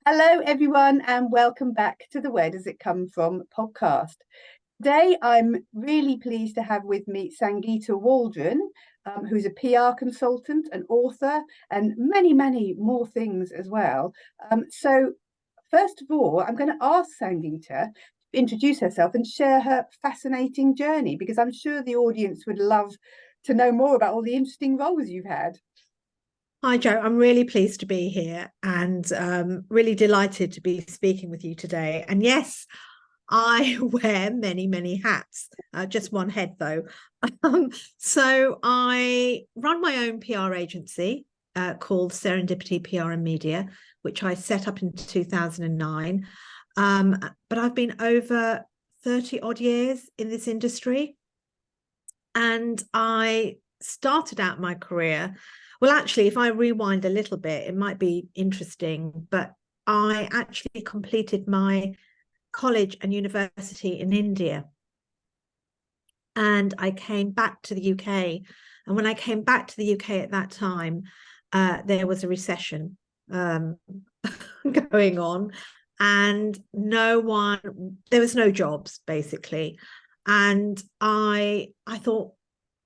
Hello, everyone, and welcome back to the Where Does It Come From podcast. Today, I'm really pleased to have with me Sangeeta Waldron, who's a PR consultant, an author, and many, many more things as well. So, first of all, I'm going to ask Sangeeta to introduce herself and share her fascinating journey, because I'm sure the audience would love to know more about all the interesting roles you've had. Hi, Jo. I'm really pleased to be here and really delighted to be speaking with you today. And yes, I wear many, many hats, just one head though. So I run my own PR agency called Serendipity PR and Media, which I set up in 2009. But I've been over 30 odd years in this industry. And I started out my career. Well, actually, if I rewind a little bit, it might be interesting, but I actually completed my college and university in India. And I came back to the UK. And when I came back to the UK at that time, there was a recession going on, and there was no jobs, basically. And I thought,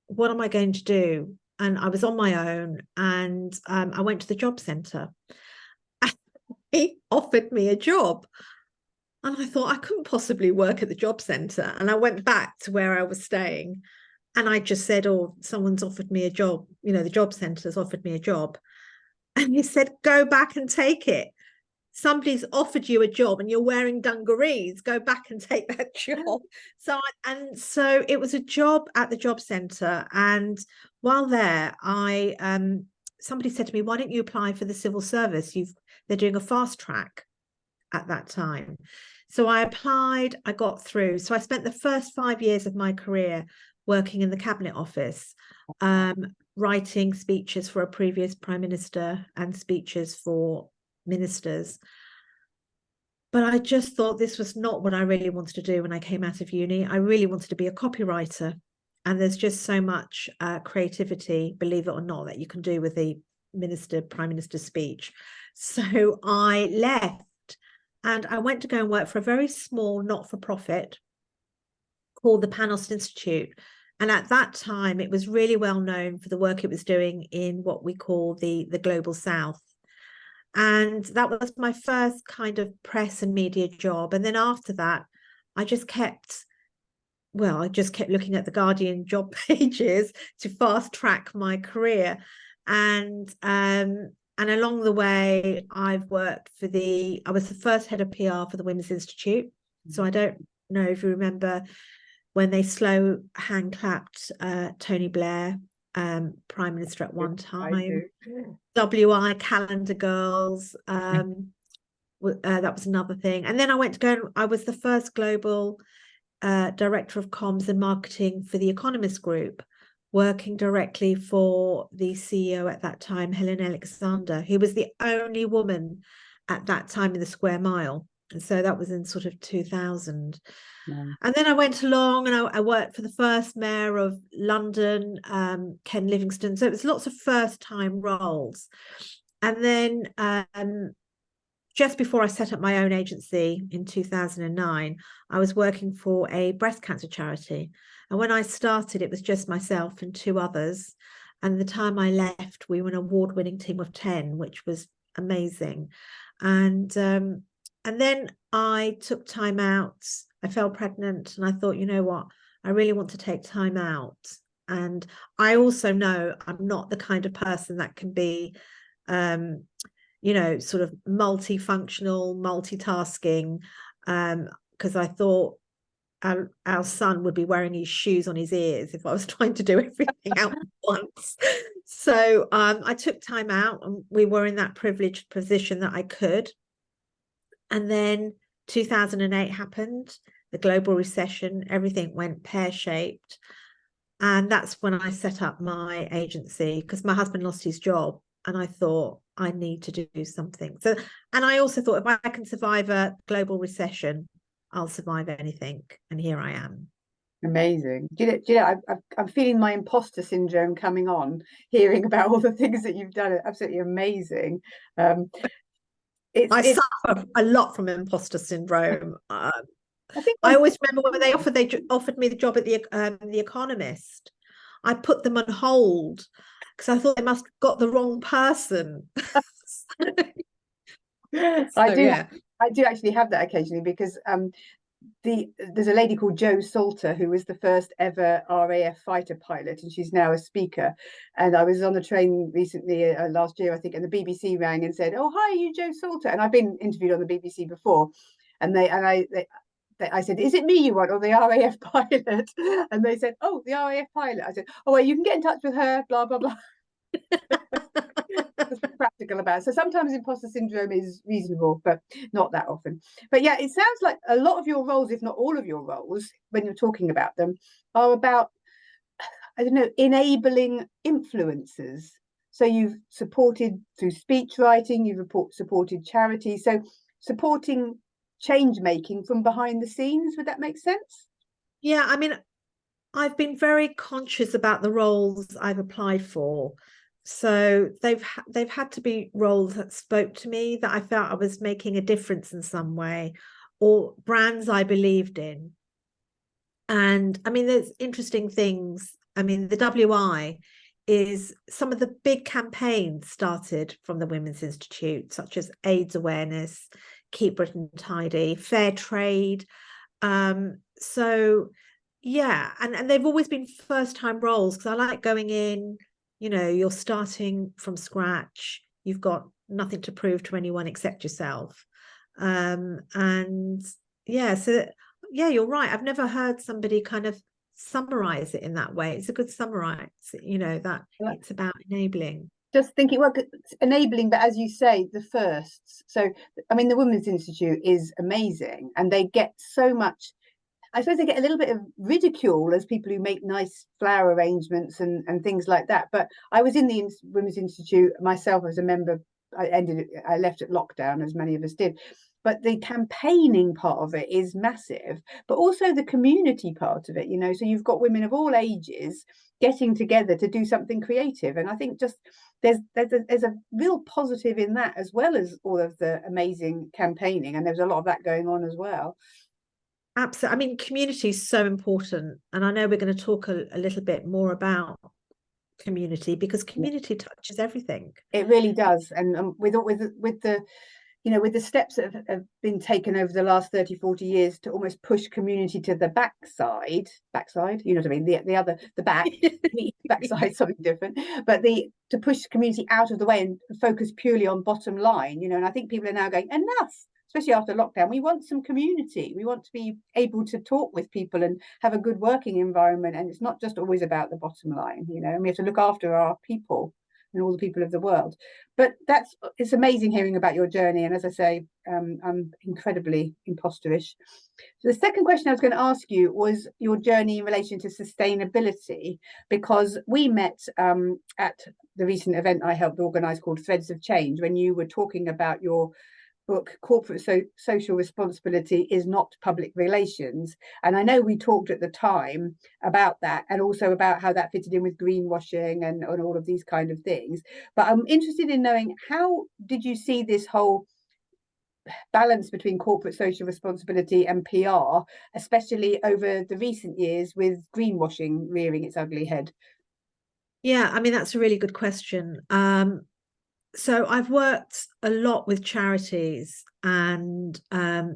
what am I going to do? And I was on my own, and I went to the job centre. He offered me a job, and I thought I couldn't possibly work at the job centre. And I went back to where I was staying, and I just said, "Oh, someone's offered me a job. You know, the job centre's offered me a job." And he said, "Go back and take it. Somebody's offered you a job and you're wearing dungarees. Go back and take that job." So it was a job at the job centre. And while there, somebody said to me, "Why don't you apply for the civil service? They're doing a fast track at that time." So I applied, I got through. So I spent the first 5 years of my career working in the cabinet office, writing speeches for a previous prime minister and speeches for ministers. But I just thought this was not what I really wanted to do when I came out of uni. I really wanted to be a copywriter. And there's just so much creativity, believe it or not, that you can do with the prime minister's speech. So I left and I went to go and work for a very small not-for-profit called the Panost Institute. And at that time, it was really well known for the work it was doing in what we call the Global South. And that was my first kind of press and media job. And then after that, I just kept looking at the Guardian job pages to fast track my career. And along the way, I was the first head of PR for the Women's Institute. So I don't know if you remember when they slow hand clapped Tony Blair, prime minister at one time. WI Calendar Girls, that was another thing. And then I was the first global director of comms and marketing for the Economist Group, working directly for the CEO at that time, Helen Alexander, who was the only woman at that time in the square mile. And so that was in sort of 2000. Yeah. And then I went along and I worked for the first mayor of London, Ken Livingstone. So it was lots of first-time roles. And then just before I set up my own agency in 2009, I was working for a breast cancer charity. And when I started, it was just myself and two others. And the time I left, we were an award-winning team of 10, which was amazing. And then I took time out. I fell pregnant and I thought, you know what, I really want to take time out. And I also know I'm not the kind of person that can be, sort of multifunctional, multitasking, because I thought our son would be wearing his shoes on his ears if I was trying to do everything at once. So I took time out and we were in that privileged position that I could. And then 2008 happened, the global recession, everything went pear-shaped. And that's when I set up my agency because my husband lost his job and I thought I need to do something. So, and I also thought if I can survive a global recession, I'll survive anything. And here I am. Amazing. I'm feeling my imposter syndrome coming on, hearing about all the things that you've done. Absolutely amazing. I it's suffer a lot from imposter syndrome. I think I always remember when they offered me the job at the Economist. I put them on hold because I thought they must have got the wrong person. I So do yeah. I do actually have that occasionally because there's a lady called Jo Salter who was the first ever RAF fighter pilot, and she's now a speaker. And I was on the train recently, last year I think, and the BBC rang and said, "Oh, hi, you Jo Salter?" And I've been interviewed on the BBC before, and I said, "Is it me you want, or the RAF pilot?" And they said, "Oh, the RAF pilot." I said, "Oh, well, you can get in touch with her, blah blah blah." Just be practical about it. So sometimes imposter syndrome is reasonable, but not that often. But yeah, it sounds like a lot of your roles, if not all of your roles, when you're talking about them, are about, I don't know, enabling influencers. So you've supported through speech writing, you've supported charity. So supporting change making from behind the scenes, would that make sense? Yeah, I mean, I've been very conscious about the roles I've applied for. So they've had to be roles that spoke to me, that I felt I was making a difference in some way, or brands I believed in. And I mean, there's interesting things. I mean, the WI is some of the big campaigns started from the Women's Institute, such as AIDS awareness, Keep Britain Tidy, Fair Trade. So yeah, and they've always been first time roles because I like going in, you're starting from scratch, you've got nothing to prove to anyone except yourself. And yeah, so yeah, you're right. I've never heard somebody kind of summarize it in that way. It's a good summarize, that it's about enabling. Just thinking, well, it's enabling, but as you say, the firsts. So, I mean, the Women's Institute is amazing, and they get so much. I suppose they get a little bit of ridicule as people who make nice flower arrangements and things like that. But I was in the Women's Institute myself as a member. I left at lockdown, as many of us did. But the campaigning part of it is massive, but also the community part of it, So you've got women of all ages getting together to do something creative. And I think just there's a real positive in that, as well as all of the amazing campaigning. And there's a lot of that going on as well. Absolutely. I mean, community is so important. And I know we're going to talk a little bit more about community because community touches everything. It really does. And with the with the steps that have been taken over the last 30, 40 years to almost push community to the backside, you know what I mean? The back, the backside, something different, but to push community out of the way and focus purely on bottom line, and I think people are now going, enough, especially after lockdown. We want some community. We want to be able to talk with people and have a good working environment. And it's not just always about the bottom line, and we have to look after our people and all the people of the world. But it's amazing hearing about your journey. And as I say, I'm incredibly imposterish. So the second question I was going to ask you was your journey in relation to sustainability, because we met at the recent event I helped organise called Threads of Change, when you were talking about your book, Corporate Social Responsibility is Not Public Relations. And I know we talked at the time about that, and also about how that fitted in with greenwashing and all of these kind of things. But I'm interested in knowing, how did you see this whole balance between corporate social responsibility and PR, especially over the recent years with greenwashing rearing its ugly head? Yeah, I mean, that's a really good question. So I've worked a lot with charities, and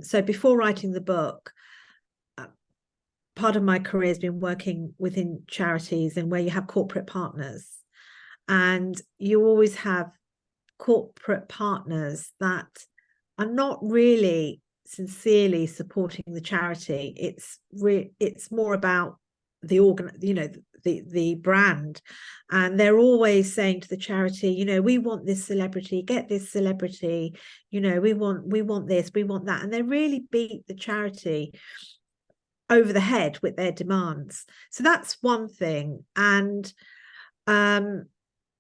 so before writing the book, part of my career has been working within charities and where you have corporate partners, and you always have corporate partners that are not really sincerely supporting the charity. It's more about the the brand, and they're always saying to the charity, we want this celebrity, get this celebrity, we want this, we want that, and they really beat the charity over the head with their demands. So that's one thing. And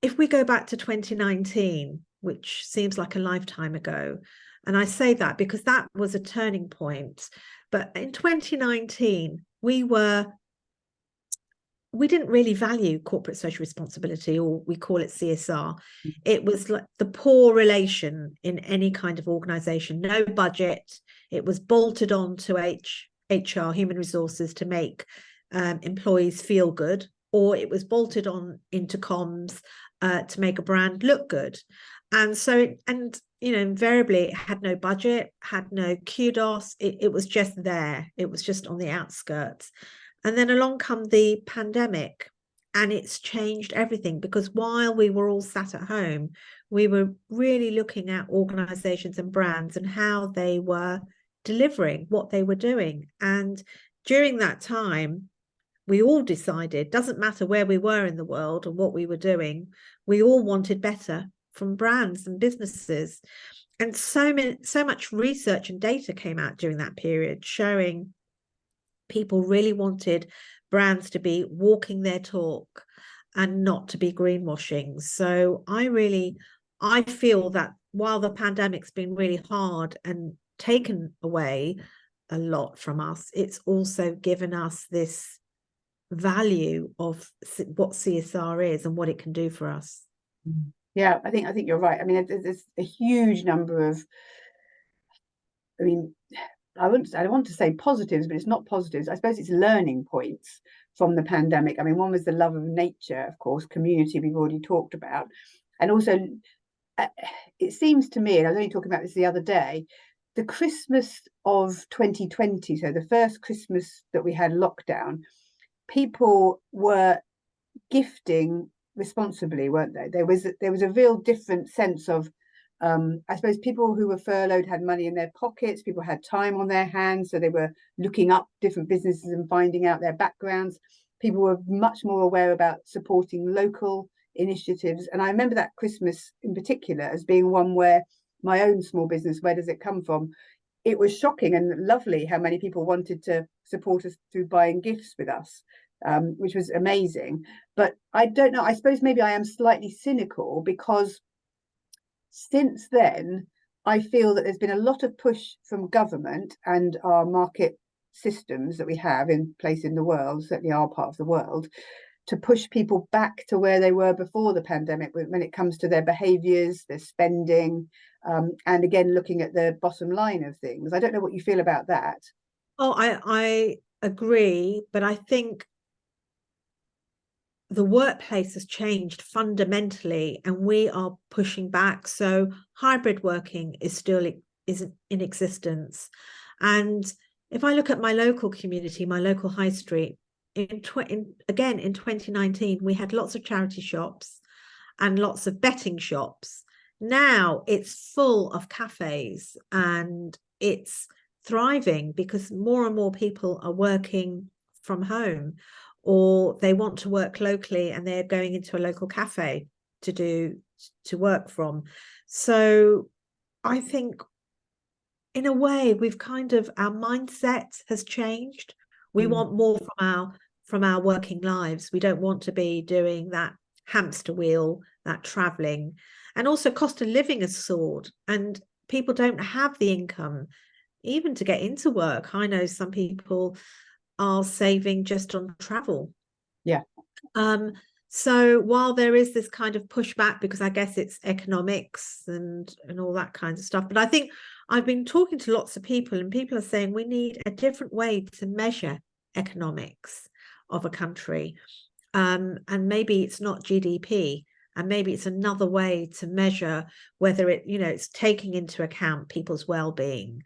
if we go back to 2019, which seems like a lifetime ago, and I say that because that was a turning point, but in 2019 we were we didn't really value corporate social responsibility, or we call it CSR. It was like the poor relation in any kind of organization, no budget. It was bolted on to HR, human resources, to make employees feel good, or it was bolted on into comms to make a brand look good. And so, invariably it had no budget, had no kudos. It was just there. It was just on the outskirts. And then along come the pandemic, and it's changed everything, because while we were all sat at home, we were really looking at organizations and brands and how they were delivering what they were doing. And during that time, we all decided, doesn't matter where we were in the world and what we were doing, we all wanted better from brands and businesses. And so much research and data came out during that period showing people really wanted brands to be walking their talk and not to be greenwashing. So I feel that while the pandemic's been really hard and taken away a lot from us, it's also given us this value of what CSR is and what it can do for us. Yeah, I think you're right. I mean, there's a huge number of, I mean, I don't want to say positives, but it's not positives. I suppose it's learning points from the pandemic. I mean, one was the love of nature, of course, community we've already talked about. And also, it seems to me, and I was only talking about this the other day, the Christmas of 2020, so the first Christmas that we had lockdown, people were gifting responsibly, weren't they? There was a real different sense of, I suppose people who were furloughed had money in their pockets, people had time on their hands, so they were looking up different businesses and finding out their backgrounds. People were much more aware about supporting local initiatives. And I remember that Christmas in particular as being one where my own small business, Where Does It Come From? It was shocking and lovely how many people wanted to support us through buying gifts with us, which was amazing. But I don't know, I suppose maybe I am slightly cynical, because since then, I feel that there's been a lot of push from government and our market systems that we have in place in the world, certainly our part of the world, to push people back to where they were before the pandemic when it comes to their behaviours, their spending, and again, looking at the bottom line of things. I don't know what you feel about that. Oh, I agree, but I think the workplace has changed fundamentally and we are pushing back. So hybrid working is still in existence. And if I look at my local community, my local high street, in 2019, we had lots of charity shops and lots of betting shops. Now it's full of cafes and it's thriving because more and more people are working from home, or they want to work locally and they're going into a local cafe to work from. So I think in a way we've our mindset has changed. We want more from our working lives. We don't want to be doing that hamster wheel, that traveling. And also cost of living has soared and people don't have the income even to get into work. I know some people are saving just on travel. Yeah. So while there is this kind of pushback, because I guess it's economics and all that kind of stuff, but I think I've been talking to lots of people and people are saying we need a different way to measure economics of a country. And maybe it's not GDP, and maybe it's another way to measure whether it's taking into account people's well-being,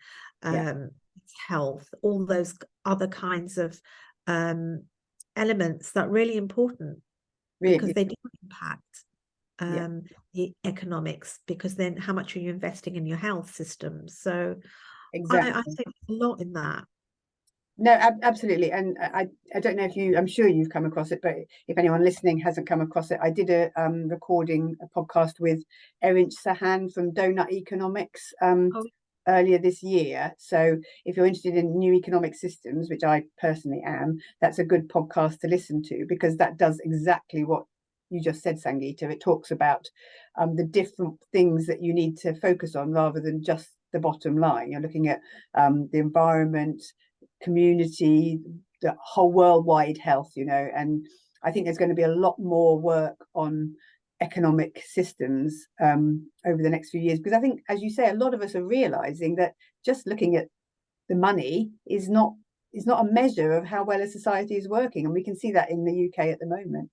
health, all those other kinds of elements that are really important, because they do impact the economics, because then how much are you investing in your health systems? So exactly. I think a lot in that. No, absolutely. And I don't know if I'm sure you've come across it, but if anyone listening hasn't come across it, I did a podcast with Erinch Sahan from Donut Economics earlier this year. So if you're interested in new economic systems, which I personally am, that's a good podcast to listen to, because that does exactly what you just said, Sangeeta. It talks about the different things that you need to focus on rather than just the bottom line. You're looking at the environment, community, the whole worldwide health, and I think there's going to be a lot more work on economic systems over the next few years, because I think, as you say, a lot of us are realizing that just looking at the money is not a measure of how well a society is working, and we can see that in the UK at the moment.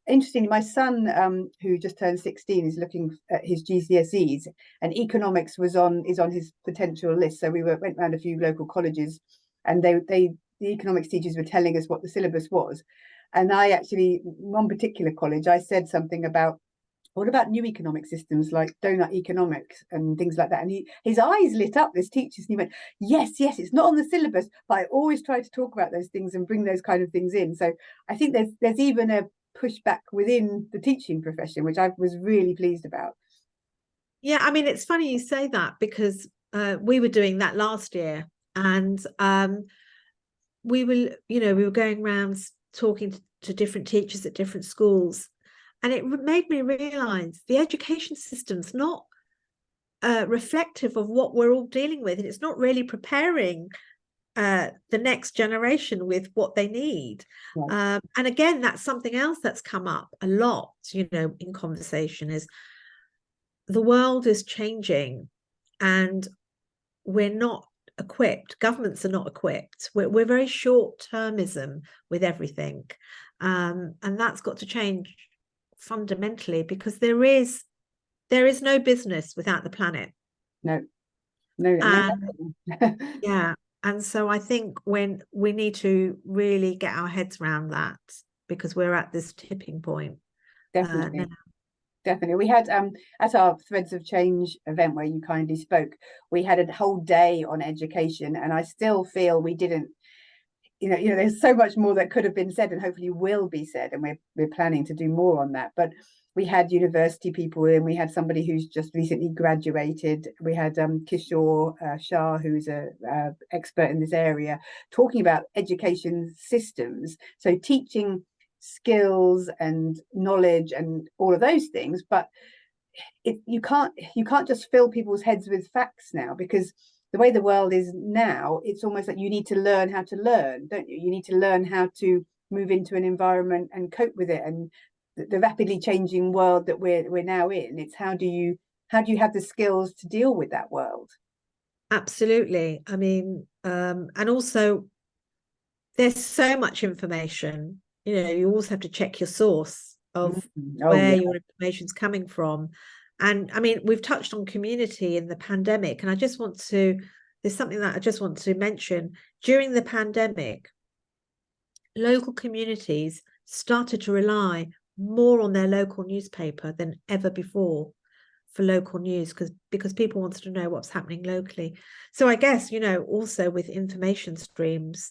Interestingly, my son, who just turned 16, is looking at his GCSEs, and economics is on his potential list. So we went around a few local colleges, and the economics teachers were telling us what the syllabus was. And I actually, one particular college, I said something about, what about new economic systems like donut economics and things like that? And his eyes lit up, this teacher, and he went, yes, it's not on the syllabus, but I always try to talk about those things and bring those kind of things in. So I think there's even a pushback within the teaching profession, which I was really pleased about. Yeah, I mean, it's funny you say that, because we were doing that last year, and we were going around talking to different teachers at different schools, and it made me realize the education system's not reflective of what we're all dealing with, and it's not really preparing the next generation with what they need. Right. And again, that's something else that's come up a lot, in conversation, is the world is changing, and we're not equipped. Governments are not equipped. We're very short-termism with everything, and that's got to change fundamentally, because there is no business without the planet. No. Yeah, and so I think when we need to really get our heads around that, because we're at this tipping point. Definitely. We had at our Threads of Change event where you kindly spoke, we had a whole day on education, and I still feel we didn't, there's so much more that could have been said and hopefully will be said, and we're planning to do more on that. But we had university people in, we had somebody who's just recently graduated, we had Kishore Shah, who's a expert in this area, talking about education systems, so teaching skills and knowledge and all of those things, but you can't just fill people's heads with facts now, because the way the world is now, it's almost like you need to learn how to learn, don't you? You need to learn how to move into an environment and cope with it, and the rapidly changing world that we're now in. It's how do you have the skills to deal with that world? Absolutely. I mean, and also there's so much information. You also have to check your source of where your information's coming from. And I mean, we've touched on community in the pandemic, and there's something that I just want to mention. During the pandemic, local communities started to rely more on their local newspaper than ever before for local news, because people wanted to know what's happening locally. So I guess, also with information streams,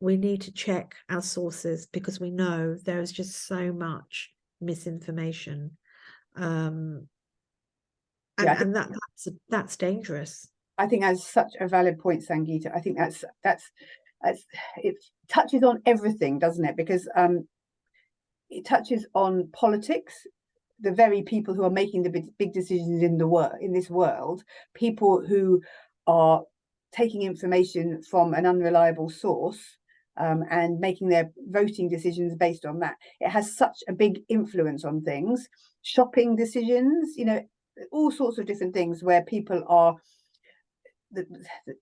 we need to check our sources, because we know there is just so much misinformation, and that's dangerous. I think that's such a valid point, Sangeeta. I think that's it touches on everything, doesn't it? Because it touches on politics, the very people who are making the big decisions in this world, people who are taking information from an unreliable source and making their voting decisions based on that. It has such a big influence on things, shopping decisions, all sorts of different things where people are, the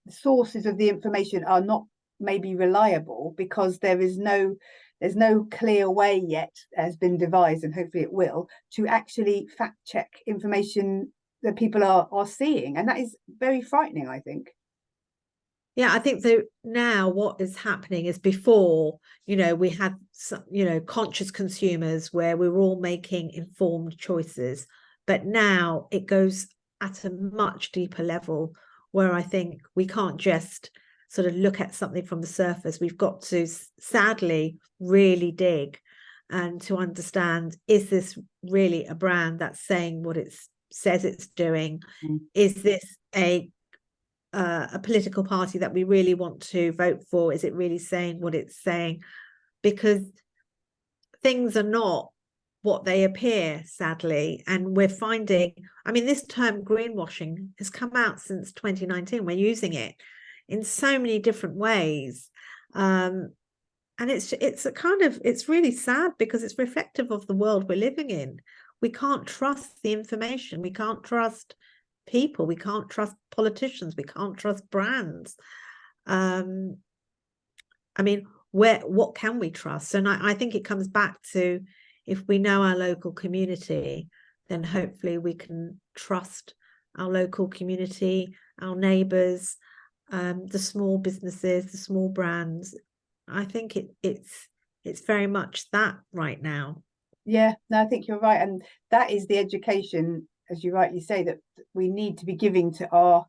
sources of the information are not maybe reliable, because there's no clear way yet, has been devised, and hopefully it will, to actually fact check information that people are seeing, and that is very frightening, I think. Yeah, I think that now what is happening is, before, we had conscious consumers where we were all making informed choices, but now it goes at a much deeper level, where I think we can't just sort of look at something from the surface. We've got to, sadly, really dig and to understand, is this really a brand that's saying what it says it's doing? Is this a political party that we really want to vote for? Is it really saying what it's saying? Because things are not what they appear, sadly. And we're finding, I mean, this term greenwashing has come out since 2019. We're using it in so many different ways. And it's a kind of, it's really sad because it's reflective of the world we're living in. We can't trust the information. We can't trust people. We can't trust politicians. We can't trust brands. I mean, what can we trust? And I think it comes back to, if we know our local community, then hopefully we can trust our local community, our neighbours, the small businesses, the small brands. I think it's very much that right now. Yeah, no, I think you're right. And that is the education, as you rightly say, that we need to be giving to our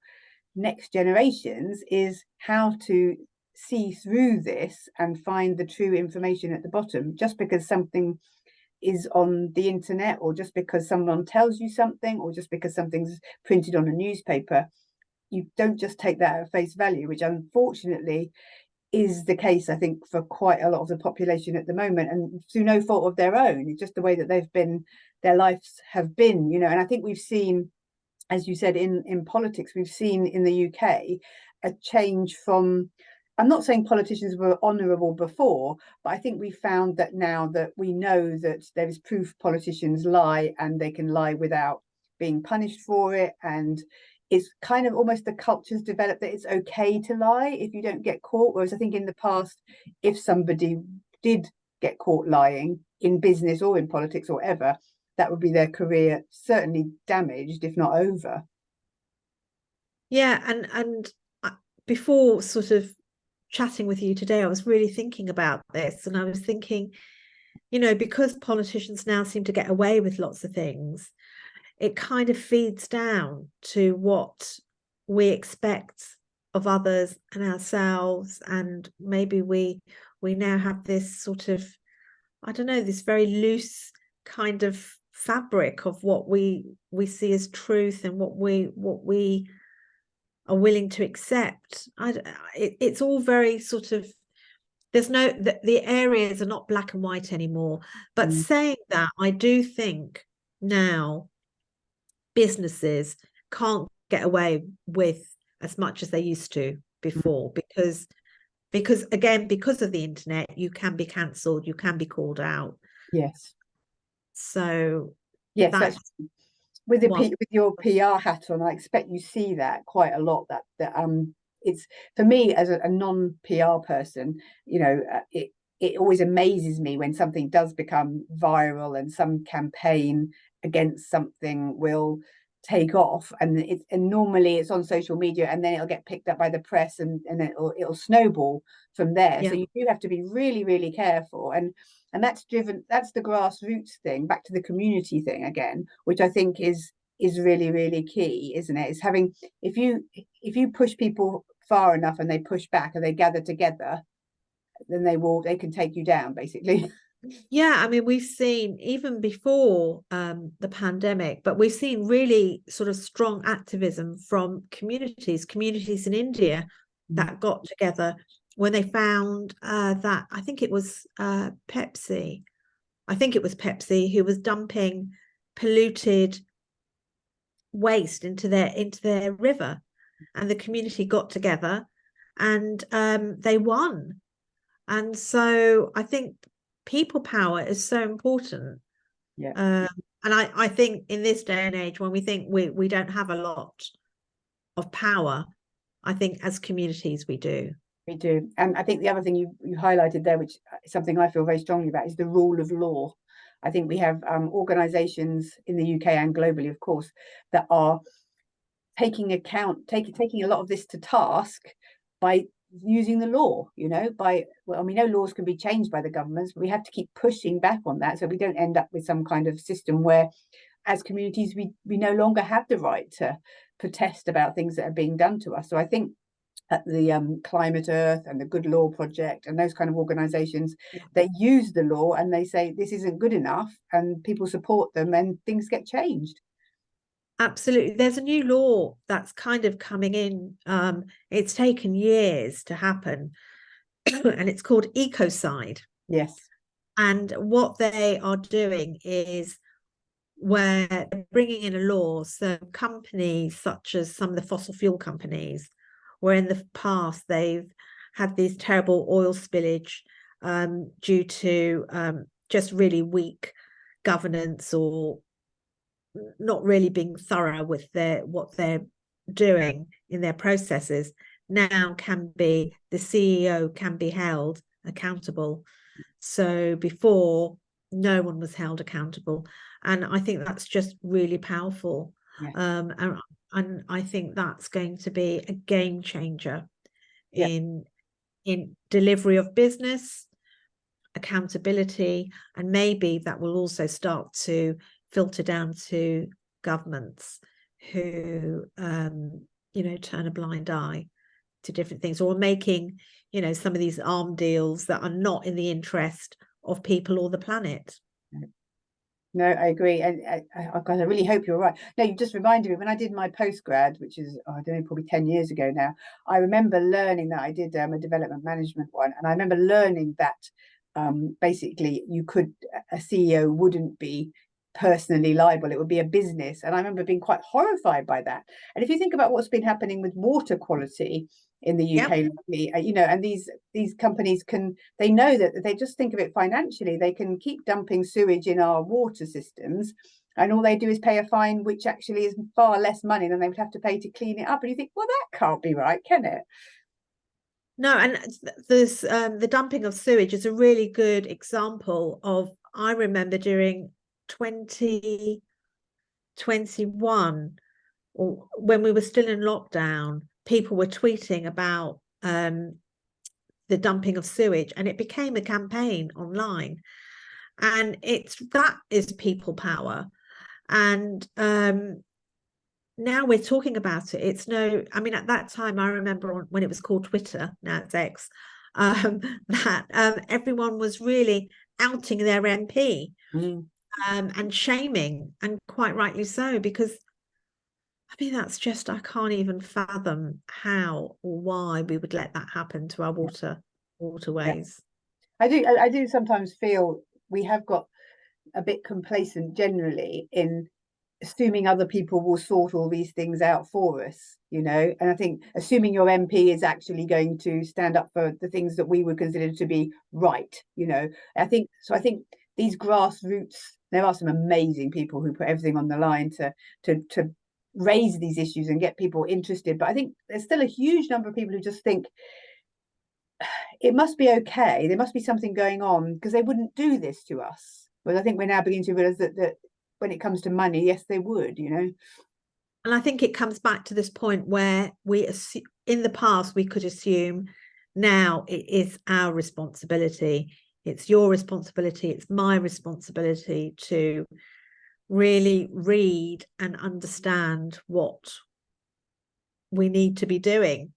next generations, is how to see through this and find the true information at the bottom. Just because something is on the internet, or just because someone tells you something, or just because something's printed on a newspaper, you don't just take that at face value, which unfortunately is the case, I think, for quite a lot of the population at the moment, and through no fault of their own. It's just the way that their lives have been, And I think we've seen, as you said, in politics, we've seen in the UK a change from, I'm not saying politicians were honourable before, but I think we found that now that we know that there is proof politicians lie, and they can lie without being punished for it. And it's kind of almost, the culture's developed that it's okay to lie if you don't get caught. Whereas I think in the past, if somebody did get caught lying in business or in politics or ever, that would be their career certainly damaged, if not over. Yeah, and before sort of chatting with you today, I was really thinking about this, and I was thinking, because politicians now seem to get away with lots of things, it kind of feeds down to what we expect of others and ourselves. And maybe we now have this sort of, I don't know, this very loose kind of fabric of what we see as truth and what we are willing to accept. It's all very sort of, there's no, the areas are not black and white anymore. But saying that, I do think now businesses can't get away with as much as they used to before, because again, because of the internet, you can be cancelled, you can be called out. Yes. So yes, that's with your PR hat on. I expect you see that quite a lot. That it's, for me as a non-PR person, it always amazes me when something does become viral and some campaign against something will take off, and normally it's on social media, and then it'll get picked up by the press, and it'll snowball from there. So you do have to be really, really careful, and that's the grassroots thing, back to the community thing again, which I think is really, really key, isn't it? It's having, if you push people far enough and they push back and they gather together, then they can take you down, basically. Yeah, I mean, we've seen even before the pandemic, but we've seen really sort of strong activism from communities in India that got together when they found that, I think it was Pepsi who was dumping polluted waste into their river, and the community got together and they won. And so I think people power is so important. And I think in this day and age, when we think we don't have a lot of power, I think as communities we do. We do. And I think the other thing you highlighted there, which is something I feel very strongly about, is the rule of law. I think we have organisations in the UK and globally, of course, that are taking a lot of this to task by using the law, we know laws can be changed by the governments, but we have to keep pushing back on that, so we don't end up with some kind of system where, as communities, we no longer have the right to protest about things that are being done to us. So I think at the Climate Earth and the Good Law Project and those kind of organisations, they use the law and they say this isn't good enough, and people support them, and things get changed. Absolutely. There's a new law that's kind of coming in. It's taken years to happen, and it's called ecocide. Yes. And what they are doing is, where they're bringing in a law, so companies such as some of the fossil fuel companies, where in the past they've had these terrible oil spillage due to just really weak governance or not really being thorough with what they're doing in their processes, now the CEO can be held accountable. So before, no one was held accountable, and I think that's just really powerful. Yeah. And I think that's going to be a game changer in delivery of business, accountability, and maybe that will also start to filter down to governments who turn a blind eye to different things, or making some of these arm deals that are not in the interest of people or the planet. No, I agree. And I really hope you're right. No, you just reminded me, when I did my postgrad, which is, I don't know, probably 10 years ago now, I remember learning that I did a development management one. And I remember learning that basically a CEO wouldn't be personally liable. It would be a business. And I remember being quite horrified by that. And if you think about what's been happening with water quality in the UK, and these companies they know that they just think of it financially. They can keep dumping sewage in our water systems, and all they do is pay a fine, which actually is far less money than they would have to pay to clean it up. And you think, well, that can't be right, can it? No, and there's the dumping of sewage is a really good example of, I remember during 2021, or when we were still in lockdown, people were tweeting about the dumping of sewage, and it became a campaign online. And that is people power. And now we're talking about it. At that time, I remember when it was called Twitter, now it's X, that everyone was really outing their MP and shaming, and quite rightly so, because that's just, I can't even fathom how or why we would let that happen to our waterways. Yeah. I do sometimes feel we have got a bit complacent generally in assuming other people will sort all these things out for us, and I think assuming your MP is actually going to stand up for the things that we would consider to be right, I think these grassroots, there are some amazing people who put everything on the line to raise these issues and get people interested, but I think there's still a huge number of people who just think it must be okay, there must be something going on, because they wouldn't do this to us. But I think we're now beginning to realize that when it comes to money, yes, they would, And I think it comes back to this point where in the past we could assume, now it is our responsibility. It's your responsibility. It's my responsibility to really read and understand what we need to be doing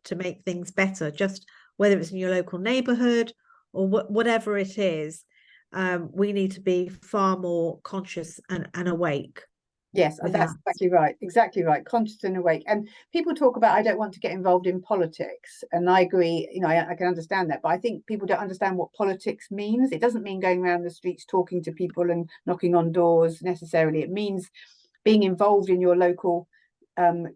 to make things better, just whether it's in your local neighborhood or whatever it is. We need to be far more conscious and awake. Yes, that's exactly right. Conscious and awake. And people talk about, I don't want to get involved in politics. And I agree, I can understand that. But I think people don't understand what politics means. It doesn't mean going around the streets talking to people and knocking on doors necessarily. It means being involved in your local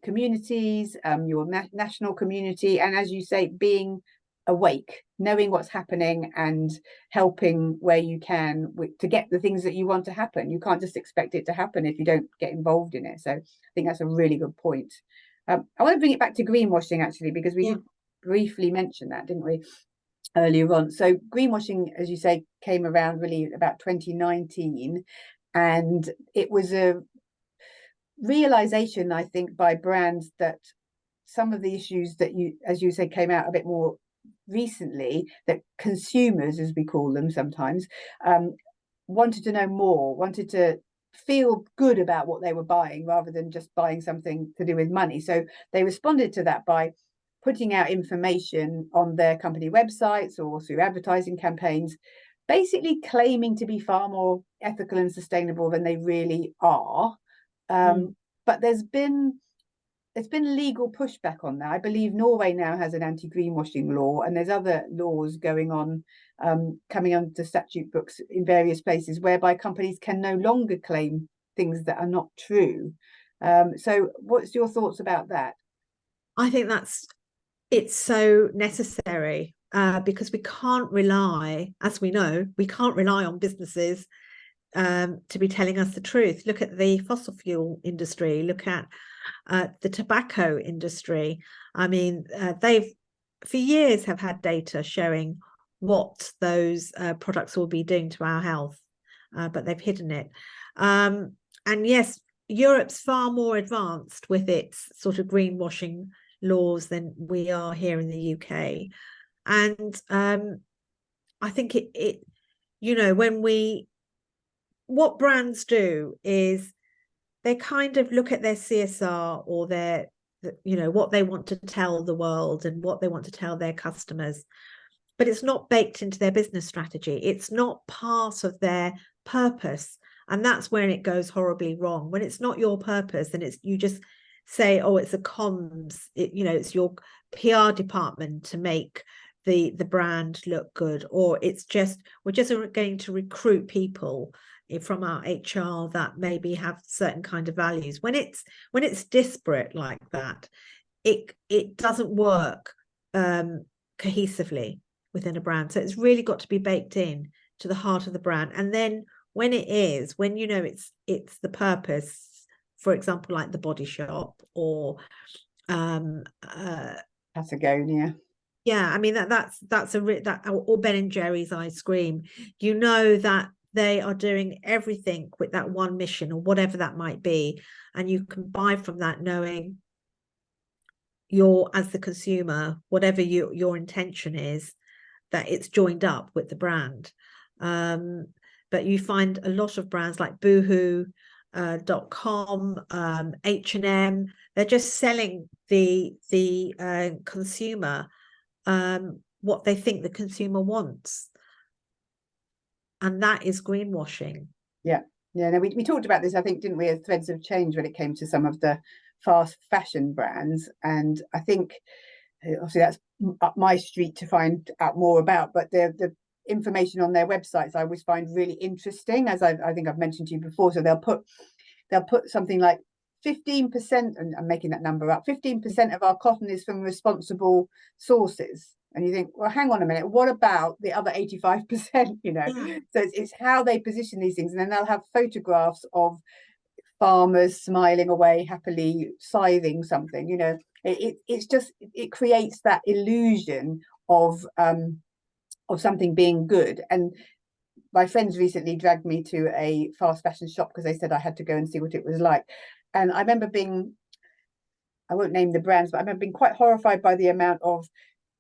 communities, your national community. And as you say, being awake, knowing what's happening and helping where you can to get the things that you want to happen. You can't just expect it to happen if you don't get involved in it. So I think that's a really good point. I want to bring it back to greenwashing, actually, because we did briefly mention that, didn't we, earlier on? So greenwashing, as you say, came around really about 2019, and it was a realization, I think, by brands that some of the issues that as you say, came out a bit more recently, that consumers, as we call them sometimes, wanted to know more, wanted to feel good about what they were buying rather than just buying something to do with money. So they responded to that by putting out information on their company websites or through advertising campaigns, basically claiming to be far more ethical and sustainable than they really are. But there's been legal pushback on that. I believe Norway now has an anti-greenwashing law, and there's other laws going on, coming onto statute books in various places, whereby companies can no longer claim things that are not true. So what's your thoughts about that? I think it's so necessary. because we can't rely, as we know, we can't rely on businesses to be telling us the truth. Look at the fossil fuel industry, look at the tobacco industry. I mean, they've for years have had data showing what those products will be doing to our health, but they've hidden it. And yes, Europe's far more advanced with its sort of greenwashing laws than we are here in the UK. And I think it you know, what brands do is they kind of look at their CSR or their, you know, what they want to tell the world and what they want to tell their customers, but it's not baked into their business strategy. It's not part of their purpose. And that's when it goes horribly wrong. When it's not your purpose, then you just say, oh, it's a comms, you know, it's your PR department to make the brand look good, or it's just, we're just going to recruit people from our HR that maybe have certain kind of values. When it's disparate like that, it doesn't work cohesively within a brand. So it's really got to be baked in to the heart of the brand. And then when you know it's the purpose, for example, like the Body Shop or Patagonia. Yeah, I mean that's or Ben and Jerry's ice cream. You know that they are doing everything with that one mission or whatever that might be, and you can buy from that knowing as the consumer, whatever your intention is, that it's joined up with the brand. But you find a lot of brands like Boohoo.com, H&M, they're just selling the consumer what they think the consumer wants, and that is greenwashing. Yeah, no, we talked about this, I think, didn't we, as threads of change when it came to some of the fast fashion brands, and I think obviously that's up my street to find out more about, but the information on their websites I always find really interesting, as I think I've mentioned to you before. So they'll put something like 15%, and I'm making that number up, 15% of our cotton is from responsible sources. And you think, well, hang on a minute, what about the other 85%? You know, Yeah. So it's how they position these things. And then they'll have photographs of farmers smiling away happily, scything something. You know, it creates that illusion of something being good. And my friends recently dragged me to a fast fashion shop because they said I had to go and see what it was like. And I remember I won't name the brands, but I remember being quite horrified by the amount of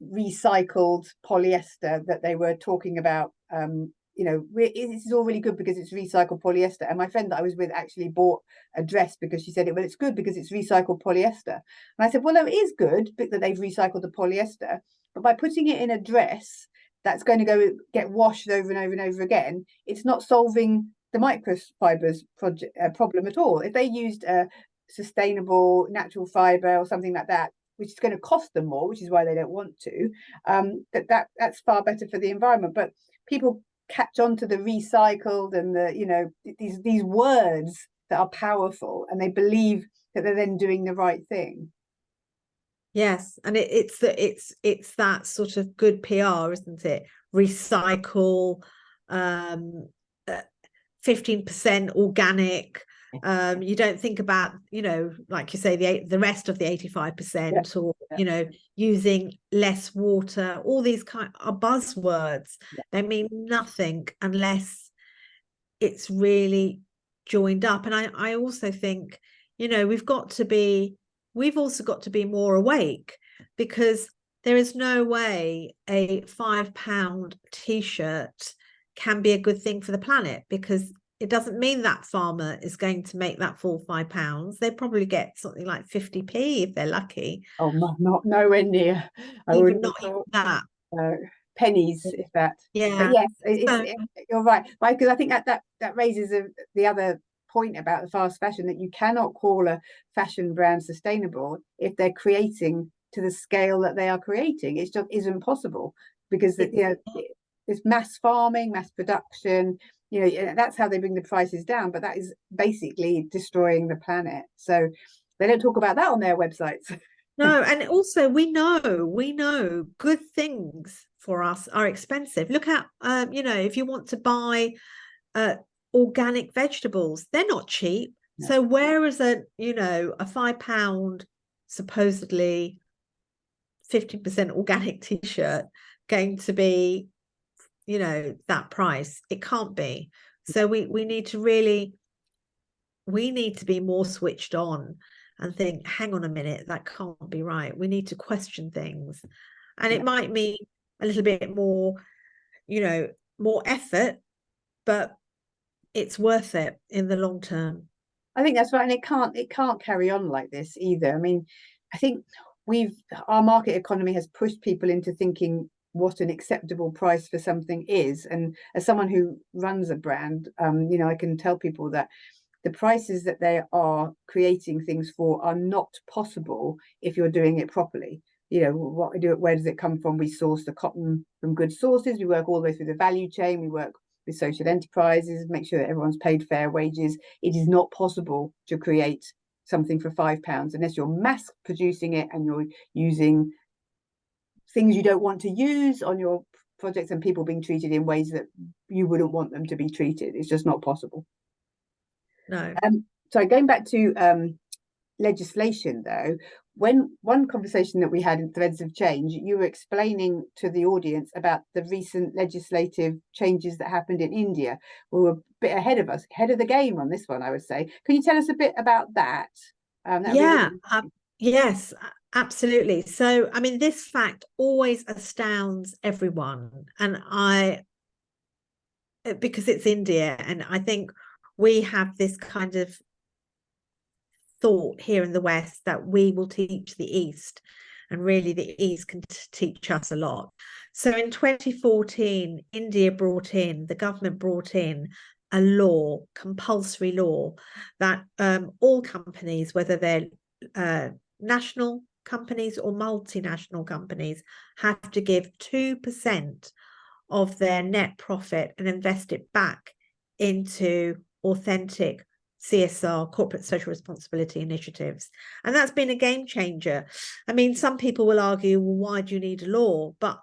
recycled polyester that they were talking about. You know, this is all really good because it's recycled polyester. And my friend that I was with actually bought a dress because she said, well, it's good because it's recycled polyester. And I said, well, no, it is good that they've recycled the polyester, but by putting it in a dress that's going to go get washed over and over and over again, it's not solving the microfibers problem at all. If they used a sustainable natural fiber or something like that, which is going to cost them more, which is why they don't want to, that's far better for the environment. But people catch on to the recycled and the, you know, these words that are powerful, and they believe that they're then doing the right thing. Yes, and it's that sort of good PR, isn't it? Recycle, 15% organic. You don't think about, you know, like you say, the rest of the 85%, or you know, using less water. All these kind are buzzwords. They mean nothing unless it's really joined up. And I also think, you know, we've also got to be more awake, because there is no way a £5 t-shirt can be a good thing for the planet, because it doesn't mean that farmer is going to make that full £5. They probably get something like 50p if they're lucky. Oh, not nowhere near. I Even wouldn't not have thought. that. Pennies, if that. Yeah. But yes, you're right. Because I think that raises the other point about the fast fashion, that you cannot call a fashion brand sustainable if they're creating to the scale that they are creating. It just isn't possible, because you know, it's mass farming, mass production. You know, that's how they bring the prices down, but that is basically destroying the planet. So they don't talk about that on their websites. No, and also we know good things for us are expensive. Look at if you want to buy uh organic vegetables, they're not cheap. No. So where is a £5 supposedly 50% organic t-shirt going to be, that price? It can't be. So we need to be more switched on and think, hang on a minute, that can't be right. We need to question things. And Yeah. it might mean a little bit more, more effort, but it's worth it in the long term. I think that's right, and it can't carry on like this either. I mean, I think our market economy has pushed people into thinking what an acceptable price for something is. And as someone who runs a brand, I can tell people that the prices that they are creating things for are not possible if you're doing it properly. What we do, where does it come from? We source the cotton from good sources. We work all the way through the value chain. We work with social enterprises, make sure that everyone's paid fair wages. It is not possible to create something for £5 unless you're mass producing it and you're using things you don't want to use on your projects and people being treated in ways that you wouldn't want them to be treated. It's just not possible. No. So going back to legislation, though, when one conversation that we had in Threads of Change, you were explaining to the audience about the recent legislative changes that happened in India. We were a bit ahead of us, ahead of the game on this one, I would say. Can you tell us a bit about that? Yeah, yes, absolutely. So, I mean, this fact always astounds everyone. Because it's India, and I think we have this kind of thought here in the West that we will teach the East, and really the East can teach us a lot. So in 2014, the government brought in a law, compulsory law, that all companies, whether they're national companies or multinational companies, have to give 2% of their net profit and invest it back into authentic CSR, corporate social responsibility initiatives. And that's been a game changer. I mean, some people will argue, well, why do you need a law? But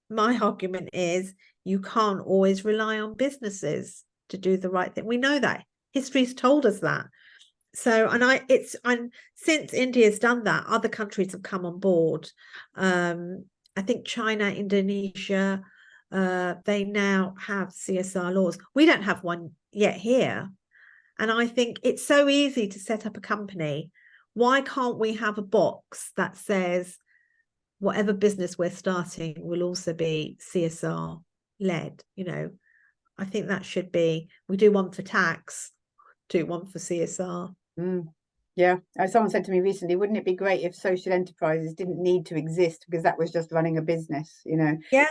my argument is you can't always rely on businesses to do the right thing. We know that. History's told us that. So, and since India's done that, other countries have come on board. I think China, Indonesia, they now have CSR laws. We don't have one yet here. And I think it's so easy to set up a company. Why can't we have a box that says whatever business we're starting will also be CSR led? I think that should be, we do one for tax, do one for CSR. Yeah, someone said to me recently, wouldn't it be great if social enterprises didn't need to exist because that was just running a business? Yeah, You're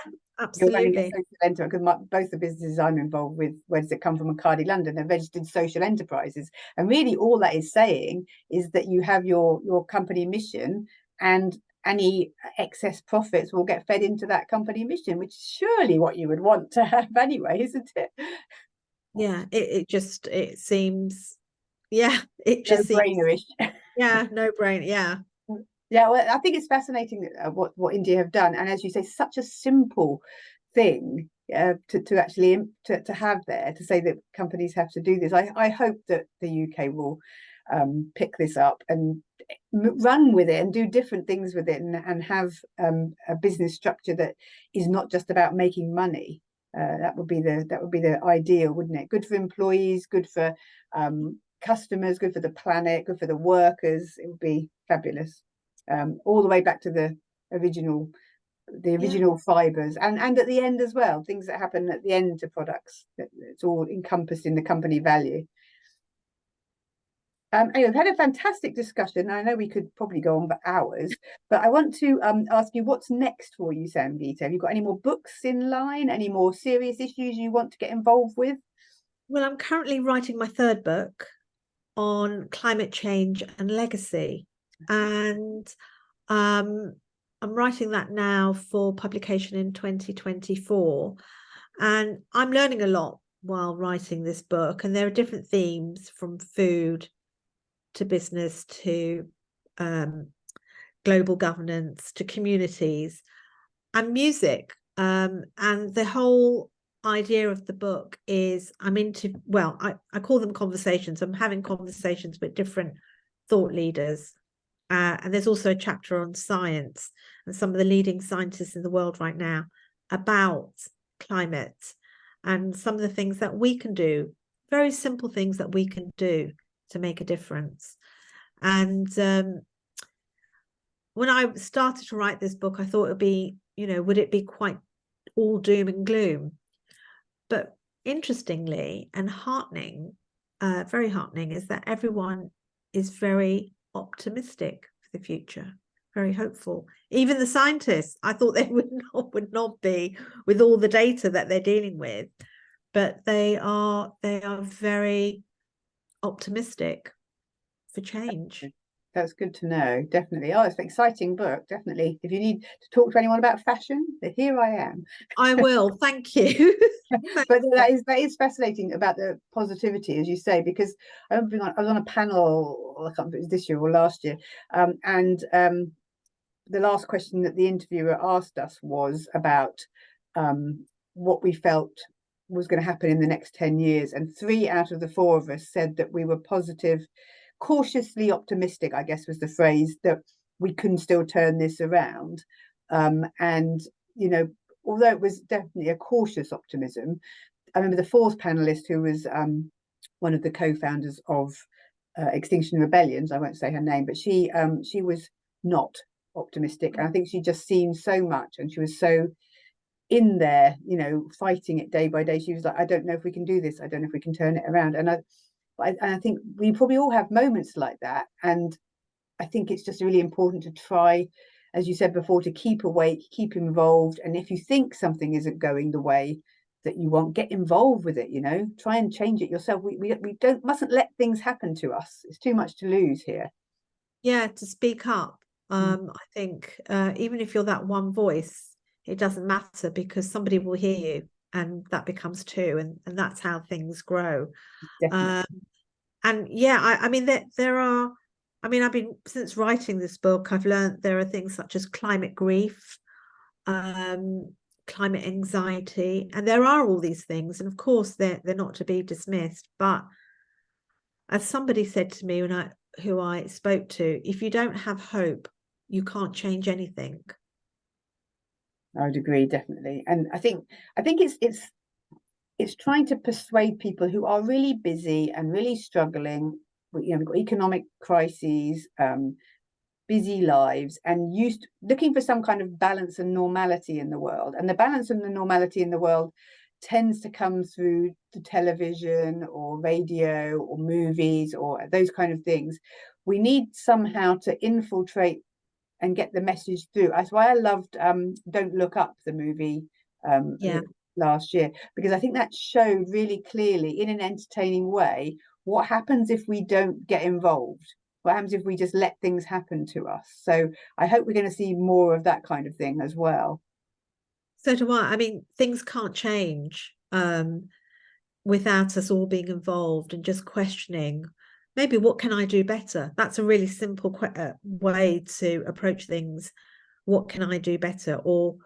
running a absolutely. social enterprise, because both the businesses I'm involved with, where does it come from, Cardi London, they're registered social enterprises. And really all that is saying is that you have your company mission, and any excess profits will get fed into that company mission, which is surely what you would want to have anyway, isn't it? Yeah, it seems, yeah, it No just seems, brainerish. yeah, no brain, yeah. Yeah, well, I think it's fascinating what India have done, and as you say, such a simple thing to actually to have there, to say that companies have to do this. I hope that the UK will pick this up and run with it and do different things with it, and have a business structure that is not just about making money. That would be the ideal, wouldn't it? Good for employees, good for customers, good for the planet, good for the workers. It would be fabulous. All the way back to the original fibers, and at the end as well, things that happen at the end to products. It's all encompassed in the company value. Anyway, we've had a fantastic discussion. I know we could probably go on for hours, but I want to ask you, what's next for you, Sangeeta? Have you got any more books in line? Any more serious issues you want to get involved with? Well, I'm currently writing my third book on climate change and legacy. And I'm writing that now for publication in 2024. And I'm learning a lot while writing this book. And there are different themes, from food to business to global governance to communities and music. And the whole idea of the book is I call them conversations. I'm having conversations with different thought leaders. And there's also a chapter on science and some of the leading scientists in the world right now about climate and some of the things that we can do, very simple things that we can do to make a difference. And when I started to write this book, I thought it would be, would it be quite all doom and gloom? But interestingly and heartening, very heartening, is that everyone is very optimistic for the future, very hopeful. Even the scientists, I thought they would not be, with all the data that they're dealing with, but they are very optimistic for change. That's good to know. Definitely. Oh, it's an exciting book. Definitely. If you need to talk to anyone about fashion, here I am. I will. Thank you. But that is fascinating about the positivity, as you say, because I remember I was on a panel, I can't remember if it was this year or last year, and the last question that the interviewer asked us was about what we felt was going to happen in the next 10 years. And 3 out of the 4 of us said that we were positive, cautiously optimistic, I guess was the phrase, that we can still turn this around. And, although it was definitely a cautious optimism, I remember the 4th panelist, who was one of the co-founders of Extinction Rebellions, I won't say her name, but she was not optimistic. And I think she just seen so much, and she was so in there, fighting it day by day. She was like, I don't know if we can do this. I don't know if we can turn it around. And I think we probably all have moments like that. And I think it's just really important to try, as you said before, to keep awake, keep involved. And if you think something isn't going the way that you want, get involved with it, try and change it yourself. We mustn't let things happen to us. It's too much to lose here. Yeah, to speak up. I think even if you're that one voice, it doesn't matter, because somebody will hear you, and that becomes 2, and that's how things grow. And yeah, I mean, there are, I've been, since writing this book, I've learned there are things such as climate grief, climate anxiety, and there are all these things, and of course they're not to be dismissed. But as somebody said to me who I spoke to, if you don't have hope, you can't change anything. I would agree, definitely. And I think it's trying to persuade people who are really busy and really struggling. We've got economic crises, busy lives, and looking for some kind of balance and normality in the world. And the balance and the normality in the world tends to come through the television or radio or movies or those kind of things. We need somehow to infiltrate and get the message through. That's why I loved Don't Look Up, the movie last year, because I think that showed really clearly, in an entertaining way, what happens if we don't get involved. What happens if we just let things happen to us? So I hope we're going to see more of that kind of thing as well. So do I. I mean, things can't change without us all being involved and just questioning, maybe what can I do better? That's a really simple way to approach things. What can I do better? Or,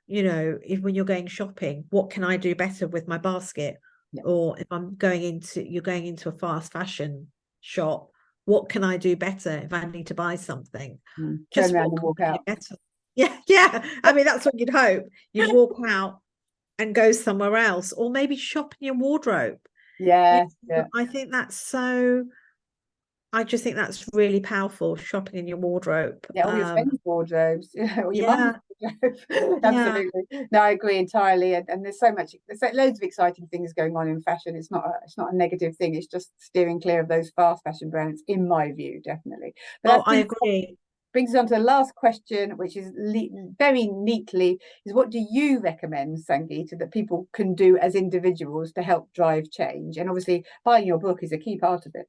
if when you're going shopping, what can I do better with my basket? Yeah. Or if you're going into a fast fashion shop, what can I do better if I need to buy something? Turn around and walk out. Better? Yeah. I mean, that's what you'd hope. You'd walk out and go somewhere else, or maybe shop in your wardrobe. Yeah. I think that's so. I just think that's really powerful, shopping in your wardrobe. Yeah, all your friends' wardrobes, or your mum's wardrobe. Absolutely. Yeah. No, I agree entirely. And there's loads of exciting things going on in fashion. It's not a negative thing. It's just steering clear of those fast fashion brands, in my view, definitely. But I agree. Brings us on to the last question, which is very neatly, is what do you recommend, Sangeeta, that people can do as individuals to help drive change? And obviously buying your book is a key part of it.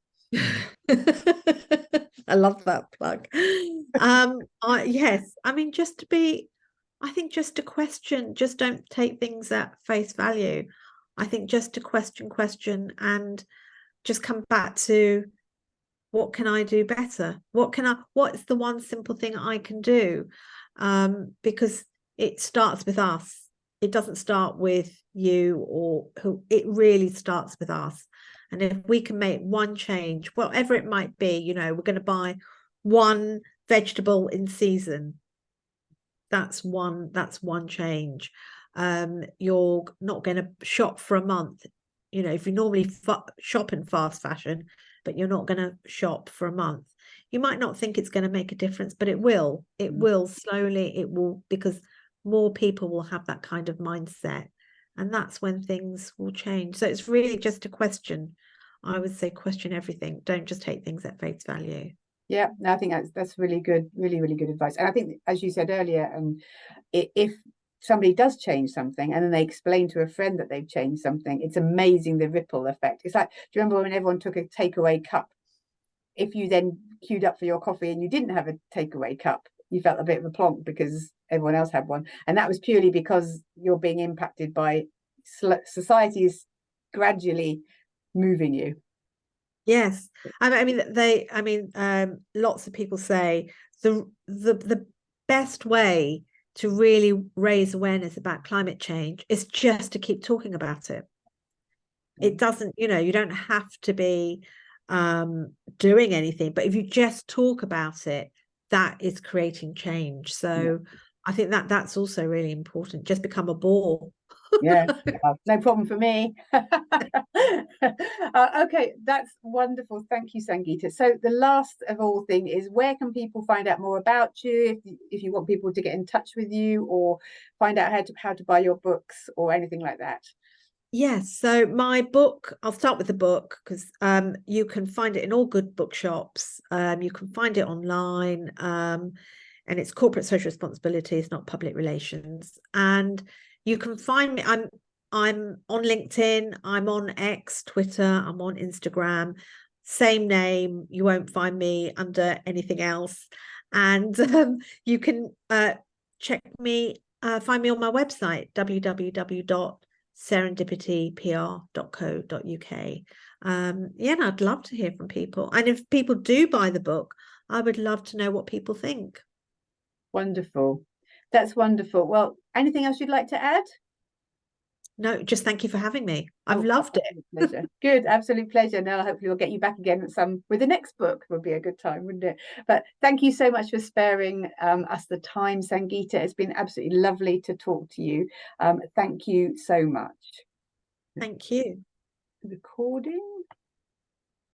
I love that plug. Yes, I mean, just to question, just don't take things at face value. I think just to question and just come back to what can I do better? What's the one simple thing I can do? Because it starts with us. It doesn't start with you or who, it really starts with us. And if we can make one change, whatever it might be, you know, we're going to buy one vegetable in season. That's one change. You're not going to shop for a month. You know, if you normally shop in fast fashion, but you're not going to shop for a month, you might not think it's going to make a difference, but it will. It will slowly, it will, because more people will have that kind of mindset, and that's when things will change. So it's really just a question. I would say question everything. Don't just take things at face value. Yeah, I think that's really good, really good advice. And I think, as you said earlier, if somebody does change something and then they explain to a friend that they've changed something, it's amazing the ripple effect. It's like, do you remember when everyone took a takeaway cup? If you then queued up for your coffee and you didn't have a takeaway cup, you felt a bit of a plonk because everyone else had one. And that was purely because you're being impacted by society is gradually moving you. Yes, I mean, lots of people say the best way to really raise awareness about climate change is just to keep talking about it. It doesn't, you know, you don't have to be doing anything, but if you just talk about it, that is creating change. So I think that's also really important. Just become a bore. Yeah, no problem for me. Okay, that's wonderful. Thank you, Sangeeta. So the last of all thing is, where can people find out more about you if you want people to get in touch with you or find out how to buy your books or anything like that? Yes, so my book, I'll start with the book because you can find it in all good bookshops. You can find it online, and it's corporate social responsibility, it's not public relations. And you can find me, I'm on LinkedIn, I'm on X, Twitter, I'm on Instagram, same name. You won't find me under anything else. And you can find me on my website, www.serendipitypr.co.uk. Yeah, and I'd love to hear from people. And if people do buy the book, I would love to know what people think. Wonderful. That's wonderful. Well, anything else you'd like to add? No, just thank you for having me. I've loved it. Pleasure. Good, absolute pleasure. Now hopefully we'll get you back again with the next book. Would be a good time, wouldn't it? But thank you so much for sparing us the time, Sangeeta. It's been absolutely lovely to talk to you. Thank you so much. Thank you. Recording.